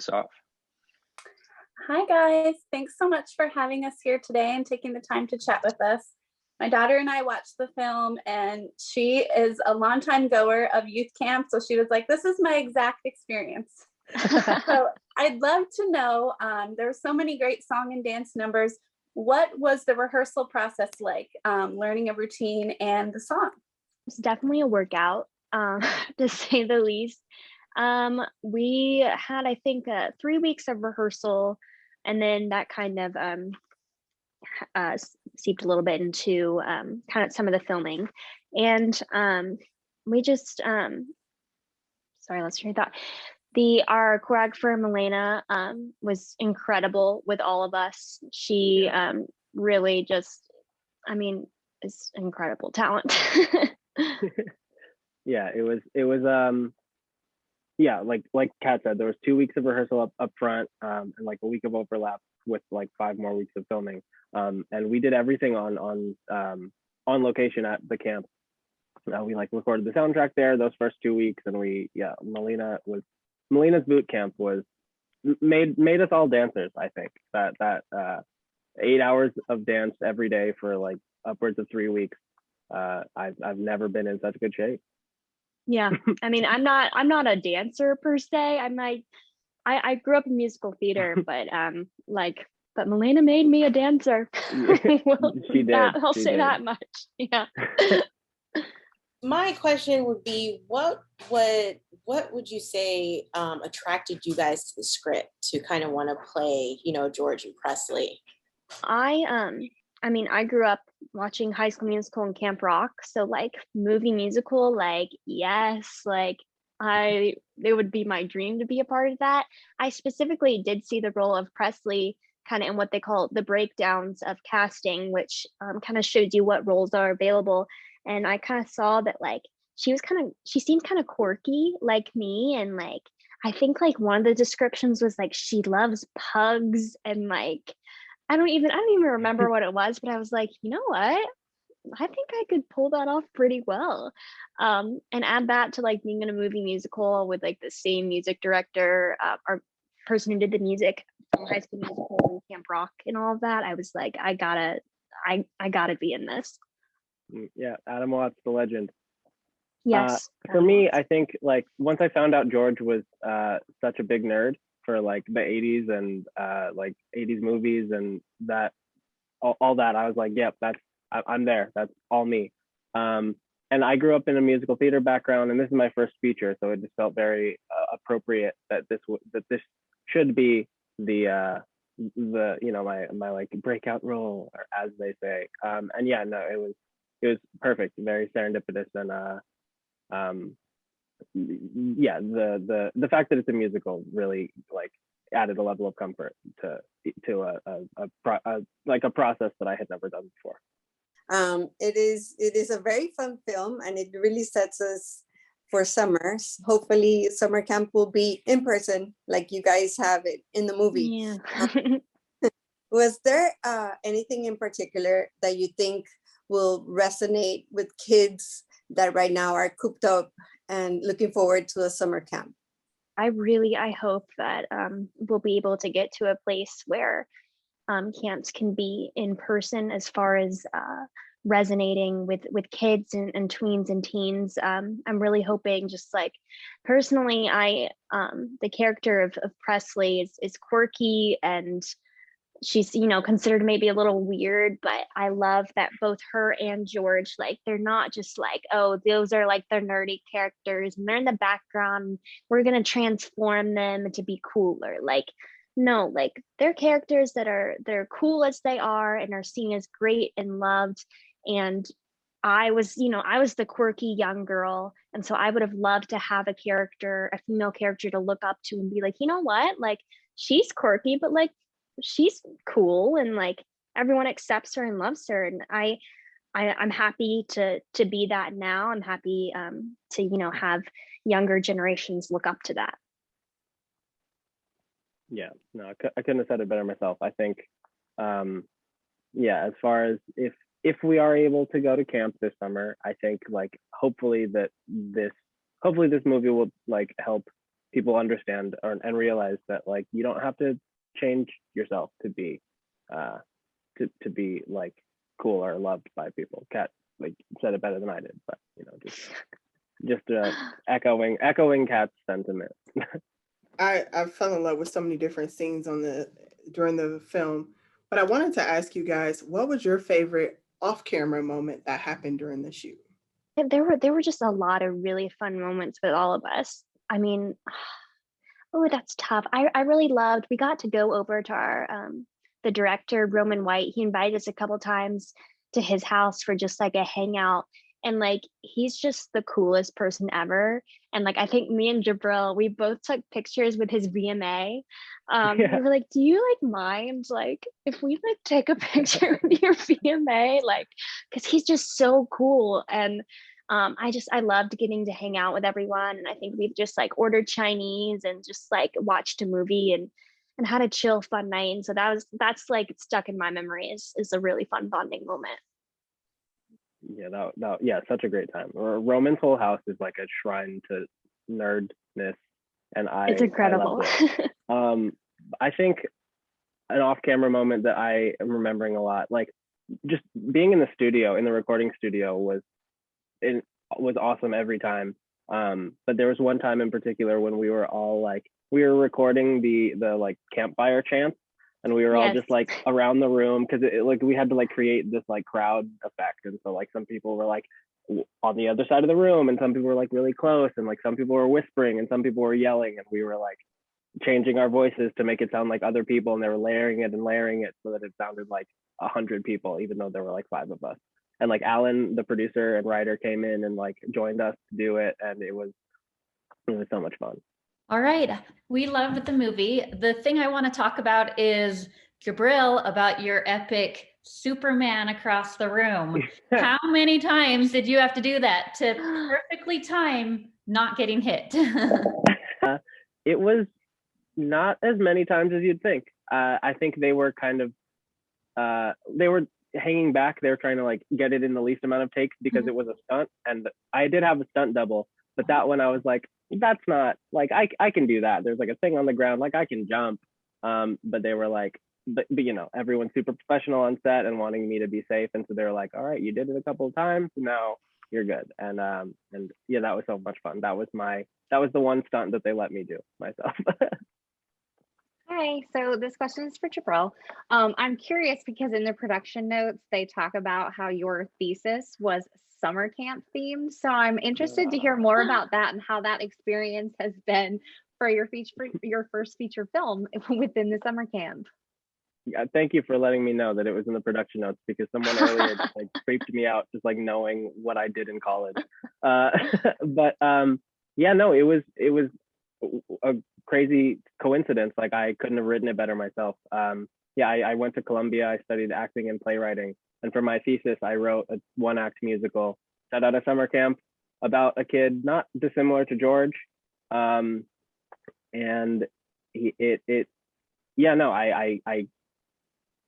This off. Hi guys, thanks so much for having us here today and taking the time to chat with us. My daughter and I watched the film and she is a longtime goer of youth camp. So she was like, this is my exact experience. So I'd love to know, there were so many great song and dance numbers. What was the rehearsal process like, learning a routine and the song? It's definitely a workout, to say the least. We had, I think, 3 weeks of rehearsal, and then that kind of seeped a little bit into kind of some of the filming. And we just, sorry, let's hear that. Our choreographer, Milena, was incredible with all of us. She really just, I mean, is incredible talent. Yeah, it was yeah, like Kat said, there was 2 weeks of rehearsal up front, and like a week of overlap with like 5 more weeks of filming. And we did everything on location at the camp. We like recorded the soundtrack there those first 2 weeks, and Melena's boot camp was made us all dancers. I think that 8 hours of dance every day for like upwards of 3 weeks. I've never been in such good shape. Yeah, I mean, I'm not a dancer per se. I grew up in musical theater, but but Milena made me a dancer. Well, she did. I'll say that much. Yeah. My question would be, what would you say attracted you guys to the script to kind of want to play, George and Presley? I mean, I grew up watching High School Musical and Camp Rock, so like movie musical, like yes, like it would be my dream to be a part of that. I specifically did see the role of Presley kind of in what they call the breakdowns of casting, which kind of shows you what roles are available. And I kind of saw that like she seemed kind of quirky like me, and like I think like one of the descriptions was like she loves pugs, and like I don't even remember what it was, but I was like, you know what? I think I could pull that off pretty well. And add that to like being in a movie musical with like the same music director or person who did the music from High School Musical and Camp Rock and all of that. I was like, I gotta be in this. Yeah, Adam Watts, the legend. Yes. For me, I think like once I found out George was such a big nerd for like the 80s and like 80s movies and that all that, I was like, yep, I'm there. That's all me. And I grew up in a musical theater background, and this is my first feature, so it just felt very appropriate that this should be the my like breakout role, or as they say. And yeah, no, it was perfect, very serendipitous, and yeah, the fact that it's a musical really like added a level of comfort to a process that I had never done before. It is a very fun film, and it really sets us for summers. Hopefully summer camp will be in person like you guys have it in the movie. Yeah. Was there anything in particular that you think will resonate with kids that right now are cooped up and looking forward to a summer camp? I hope that we'll be able to get to a place where camps can be in person as far as resonating with kids and tweens and teens. I'm really hoping, just like personally, the character of Presley is quirky, and she's considered maybe a little weird, but I love that both her and George, like they're not just like, oh, those are like their nerdy characters and they're in the background, we're gonna transform them to be cooler. Like no, like they're characters they're cool as they are and are seen as great and loved. And I was the quirky young girl, and so I would have loved to have a female character to look up to and be like, you know what, like she's quirky, but like she's cool, and like everyone accepts her and loves her. And I'm happy to be that now. I'm happy to have younger generations look up to that. Yeah, no, I couldn't have said it better myself. I think yeah, as far as if we are able to go to camp this summer, I think like hopefully this movie will like help people understand and realize that like you don't have to change yourself to be to be like cool or loved by people. Kat like said it better than I did, but you know, just echoing Kat's sentiment. I fell in love with so many different scenes during the film, but I wanted to ask you guys, what was your favorite off-camera moment that happened during the shoot? There were just a lot of really fun moments with all of us. I mean, oh, that's tough. I really loved, we got to go over to our the director, Roman White. He invited us a couple times to his house for just like a hangout. And like, he's just the coolest person ever. And like, I think me and Jahbril, we both took pictures with his VMA. Yeah. We were like, do you like mind, like, if we like take a picture with your VMA? Like, because he's just so cool. And I loved getting to hang out with everyone. And I think we've just like ordered Chinese and just like watched a movie and had a chill, fun night. And so that's like stuck in my memory is a really fun bonding moment. Yeah, such a great time. Roman's whole house is like a shrine to nerdness, and it's incredible. I think an off-camera moment that I am remembering a lot, like just being in the studio, in the recording studio, was awesome every time. But there was one time in particular when we were all like, we were recording the like campfire chants, and we were all just like around the room because like we had to like create this like crowd effect, and so like some people were like on the other side of the room, and some people were like really close, and like some people were whispering, and some people were yelling, and we were like changing our voices to make it sound like other people, and they were layering it so that it sounded like 100 people, even though there were like 5 of us. And like Alan, the producer and writer, came in and like joined us to do it, and it was so much fun. All right, we loved the movie. The thing I want to talk about is Jahbril, about your epic Superman across the room. How many times did you have to do that to perfectly time not getting hit? It was not as many times as you'd think. I think they were kind of they were hanging back. They were trying to like get it in the least amount of takes because it was a stunt, and I did have a stunt double, but that one I was like, that's not like I can do that. There's like a thing on the ground, like I can jump. But they were like, but you know, everyone's super professional on set and wanting me to be safe, and so they were like, all right, you did it a couple of times, now you're good. And yeah, that was so much fun. That was the one stunt that they let me do myself. Hi, so this question is for Jahbril. I'm curious because in the production notes, they talk about how your thesis was summer camp themed. So I'm interested to hear more about that and how that experience has been for your first feature film within the summer camp. Yeah, thank you for letting me know that it was in the production notes, because someone earlier just like creeped me out just like knowing what I did in college. But yeah, no, it was a crazy coincidence. Like I couldn't have written it better myself. Yeah, I went to Columbia. I studied acting and playwriting, and for my thesis, I wrote a 1-act musical set at a summer camp about a kid not dissimilar to George. And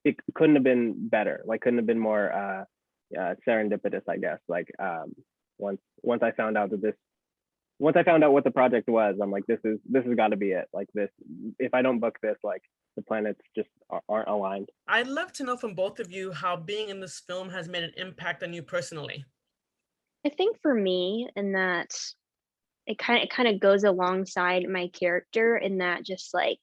it couldn't have been better. Like couldn't have been more serendipitous, I guess. Like once I found out what the project was, I'm like, this has got to be it. Like this, if I don't book this, like the planets just aren't aligned. I'd love to know from both of you how being in this film has made an impact on you personally. I think for me, in that it kind of goes alongside my character, in that just like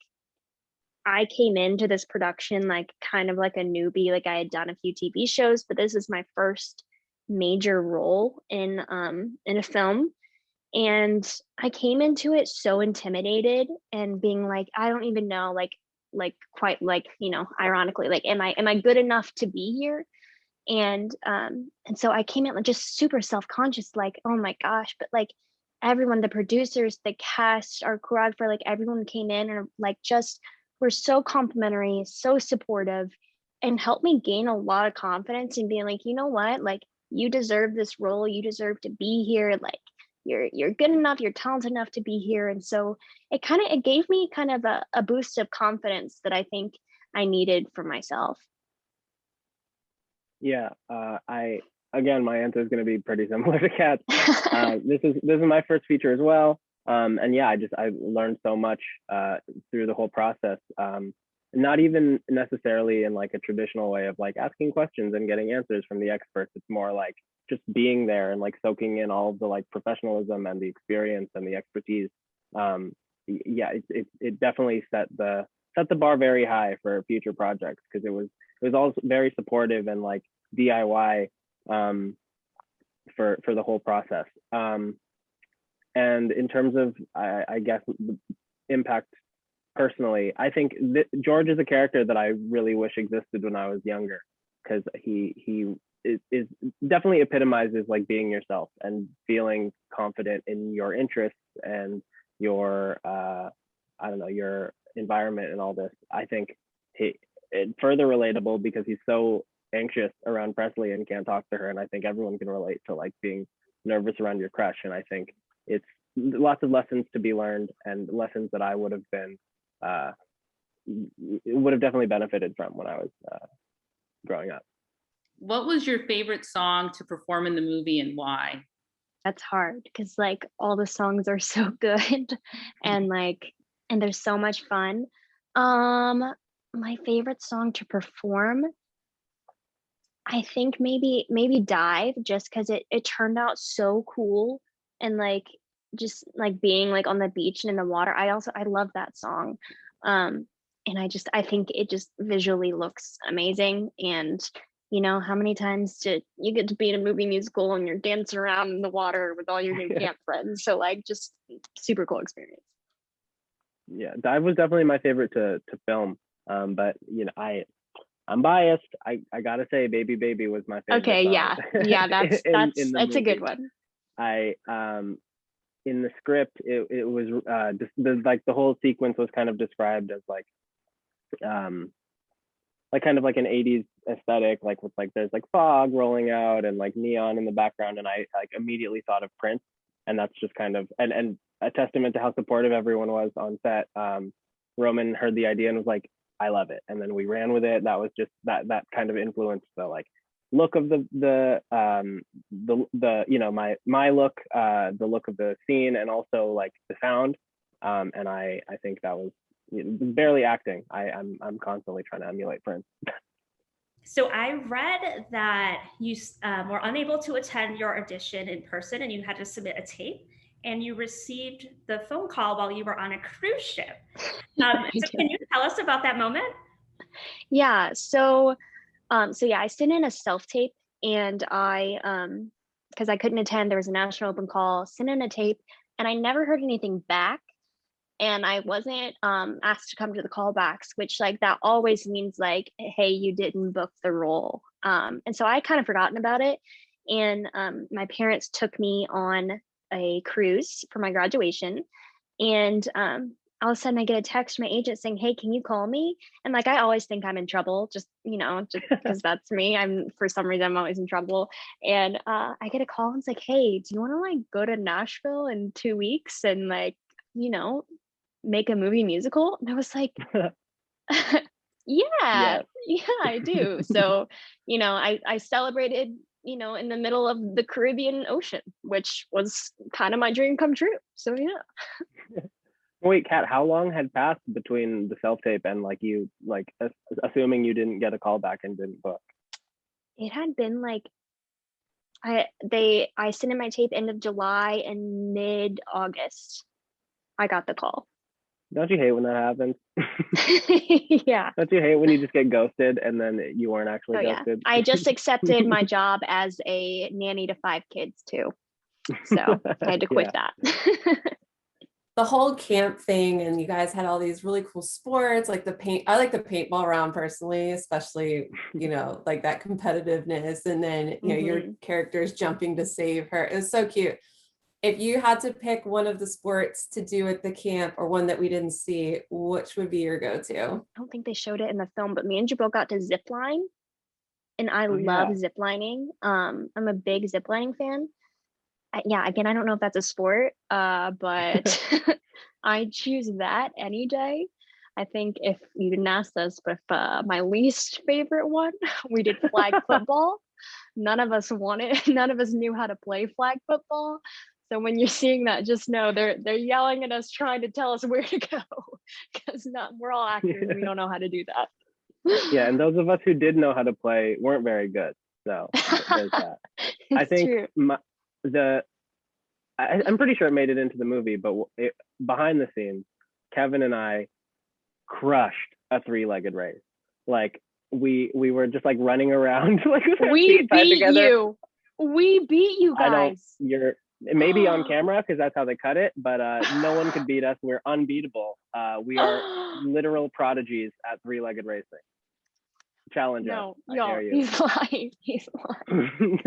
I came into this production like kind of like a newbie. Like I had done a few TV shows, but this is my first major role in a film. And I came into it so intimidated and being like, I don't even know, like quite like, you know, ironically, like, am I good enough to be here? And so I came in like just super self-conscious, like, oh my gosh, but like everyone, the producers, the cast, our choreographer, like everyone came in and like just were so complimentary, so supportive, and helped me gain a lot of confidence in being like, you know what, like you deserve this role, you deserve to be here, like you're good enough, you're talented enough to be here. And so it gave me kind of a boost of confidence that I think I needed for myself. Yeah, again, my answer is going to be pretty similar to Kat's. This is my first feature as well. And yeah, I learned so much through the whole process. Not even necessarily in like a traditional way of like asking questions and getting answers from the experts. It's more like just being there and like soaking in all of the like professionalism and the experience and the expertise. Yeah, it definitely set the bar very high for future projects, because it was all very supportive and like DIY for the whole process. And in terms of I guess the impact personally, I think George is a character that I really wish existed when I was younger, because he is definitely epitomizes like being yourself and feeling confident in your interests and your I don't know, your environment and all this. I think it's further relatable because he's so anxious around Presley and can't talk to her, and I think everyone can relate to like being nervous around your crush. And I think it's lots of lessons to be learned, and lessons that I would have been definitely benefited from when I was growing up. What was your favorite song to perform in the movie, and why? That's hard because like all the songs are so good and there's so much fun. My favorite song to perform, I think maybe Dive, just because it turned out so cool, and like just like being like on the beach and in the water. I love that song. And I think it just visually looks amazing. And you know, how many times did you get to be in a movie musical and you're dancing around in the water with all your new camp friends? So like just super cool experience. Yeah, Dive was definitely my favorite to film. But you know, I'm biased. I gotta say, Baby Baby was my favorite. Okay, song. yeah, that's that's a good one. I in the script, it was just the whole sequence was kind of described as like kind of like an 80s aesthetic, like with like there's like fog rolling out and like neon in the background, and I like immediately thought of Prince, and that's just kind of and a testament to how supportive everyone was on set. Roman heard the idea and was like, I love it, and then we ran with it. That was just that kind of influenced the like look of the you know, my look, the look of the scene, and also like the sound. And I think that was barely acting. I'm constantly trying to emulate Prince. So I read that you were unable to attend your audition in person, and you had to submit a tape, and you received the phone call while you were on a cruise ship. So can you tell us about that moment? Yeah. So yeah, I sent in a self-tape, and because I couldn't attend, there was a national open call, sent in a tape, and I never heard anything back. And I wasn't asked to come to the callbacks, which like that always means like, hey, you didn't book the role. And so I kind of forgotten about it. And my parents took me on a cruise for my graduation. And all of a sudden I get a text from my agent saying, hey, can you call me? And like, I always think I'm in trouble, just because that's me. For some reason, I'm always in trouble. And I get a call and it's like, hey, do you want to like go to Nashville in 2 weeks and like, you know, make a movie musical? And I was like, yeah, I do. So, you know, I celebrated, you know, in the middle of the Caribbean Ocean, which was kind of my dream come true. So yeah. Wait, Kat, how long had passed between the self-tape and like you, like assuming you didn't get a call back and didn't book? It had been like, I sent in my tape end of July, and mid-August I got the call. Don't you hate when that happens? Yeah. Don't you hate when you just get ghosted and then you weren't actually ghosted? I just accepted my job as a nanny to 5 kids too. So I had to quit that. The whole camp thing, and you guys had all these really cool sports, like I like the paintball round personally, especially, you know, like that competitiveness, and then you know your characters jumping to save her. It was so cute. If you had to pick one of the sports to do at the camp, or one that we didn't see, which would be your go-to? I don't think they showed it in the film, but me and Jahbril got to zip line, and I love zip lining. I'm a big zip lining fan. Again, I don't know if that's a sport, but I choose that any day. I think if you didn't ask us, but my least favorite one, we did flag football. None of us knew how to play flag football. So when you're seeing that, just know they're yelling at us, trying to tell us where to go, because we're all actors and we don't know how to do that. Yeah, and those of us who did know how to play weren't very good. So there's that. I think I'm pretty sure it made it into the movie, but behind the scenes, Kevin and I crushed a three-legged race. Like we were just like running around like we beat you. We beat you guys. You're maybe on camera because that's how they cut it, but no one could beat us. We're unbeatable. We are literal prodigies at three-legged racing. Challenge us. I dare you. He's lying. He's lying.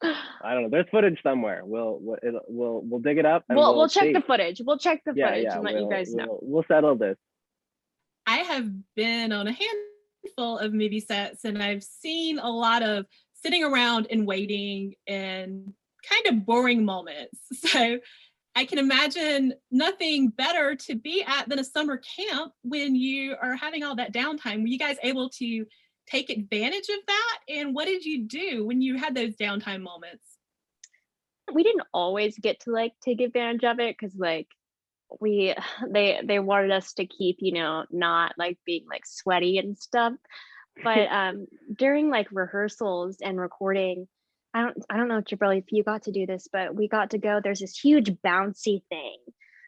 I don't know. There's footage somewhere. We'll dig it up. And we'll check the footage. We'll check the footage and let you guys know. We'll settle this. I have been on a handful of movie sets, and I've seen a lot of sitting around and waiting and kind of boring moments. So I can imagine nothing better to be at than a summer camp when you are having all that downtime. Were you guys able to take advantage of that? And what did you do when you had those downtime moments? We didn't always get to like take advantage of it because like they wanted us to keep, not like being like sweaty and stuff. But during like rehearsals and recording, I don't know, Jahbril, if you got to do this, but we got to go. There's this huge bouncy thing,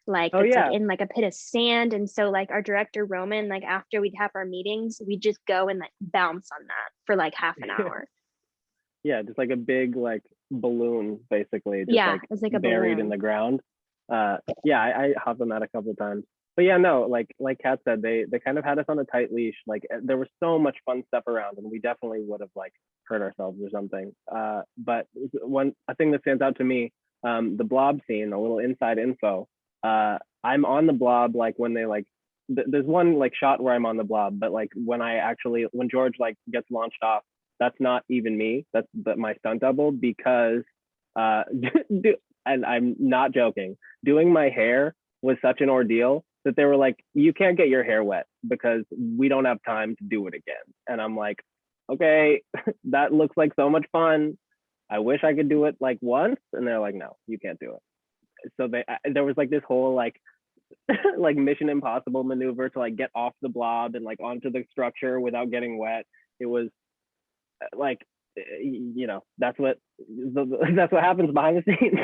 like it's like in like a pit of sand, and so like our director Roman, like after we'd have our meetings, we'd just go and like bounce on that for like half an hour. Yeah, just like a big like balloon, basically. Just, yeah, it's like a buried balloon in the ground. I hopped on that a couple of times. But yeah, no, like Kat said, they kind of had us on a tight leash. Like there was so much fun stuff around, and we definitely would have like hurt ourselves or something. But a thing that stands out to me, the blob scene, a little inside info. I'm on the blob like when they like. There's one like shot where I'm on the blob, but like when George like gets launched off, that's not even me. That's my stunt double because and I'm not joking. Doing my hair was such an ordeal that they were like, you can't get your hair wet because we don't have time to do it again. And I'm like, okay, that looks like so much fun. I wish I could do it like once. And they're like, no, you can't do it. So there was like this whole like like Mission Impossible maneuver to like get off the blob and like onto the structure without getting wet. It was like, that's what happens behind the scenes.